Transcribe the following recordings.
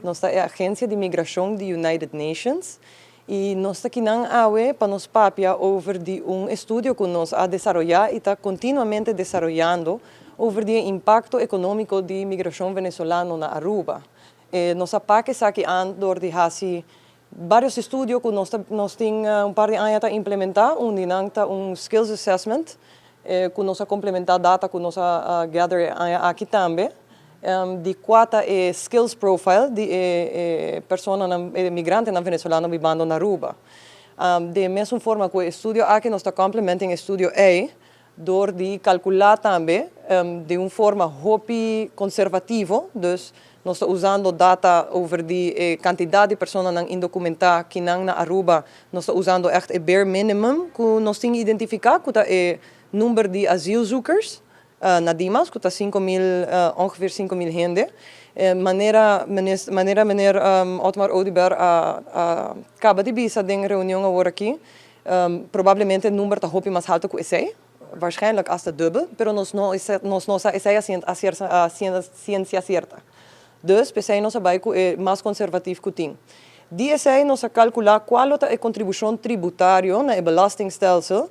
nossa agência de migração de United Nations, e nós aqui não awe para nos papia over de estudo que nós a desenvolver e está continuamente desenvolvendo over de impacto econômico de imigração venezuelana na Aruba. Nossa PAC está aqui andor de hasi vários estudos que nós temos par de anos a implementar, dinanta skills assessment, que nós a complementar data que nós a gather aqui também. De quatro skills profile de pessoas migrantes na Venezuela vivendo na Aruba. De mesma forma que o estudo aqui nós está complementando o estudo A, door de calcular também de uma forma hopi conservativa, dus nós estamos usando data over de quantidade de pessoas indocumentadas que na Aruba, nós estamos usando echt o bare minimum que nós temos identificar, que é o número de asielzoekers na Dimas, que está ongeveer 5.000 gente. Meneer Otmar Odiber acaba de visa de reunião agora aqui. Provavelmente o número está hopi mais alto que esse. Waarschijnlijk als de dubbel, pero nós não a ciência certa. Dus, pensei nós vai que é mais conservativo que tem. DSA nós calcular qual é a contribuição tributária na belastingstelsel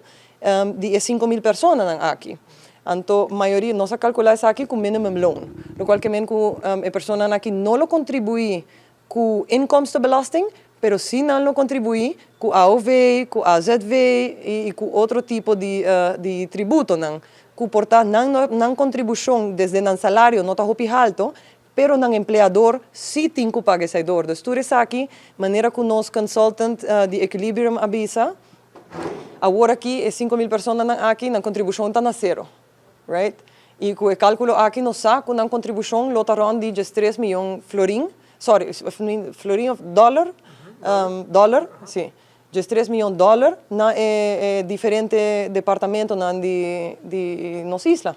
de 5.000 pessoas aqui. Então, a maioria nós calcular isso aqui com minimum loan. No qual que a pessoa aqui não contribui com inkomstenbelasting, pero se não contribui com AOV, com AZV e com outro tipo de tributo, que portanto não contribuição desde o salário não está muito alto, pero o empregador sim tem que pagar esse dor. Então, tudo isso aqui, maneira que nós consultant de Equilibrium avisa, agora aqui 5.000 pessoas aqui, na contribuição está na zero, right? E com o cálculo aqui nós sabe que na contribuição lotaram de 3 milhões florin dólar, sim. De 3 milhões de dólares na diferentes departamentos de nossa isla.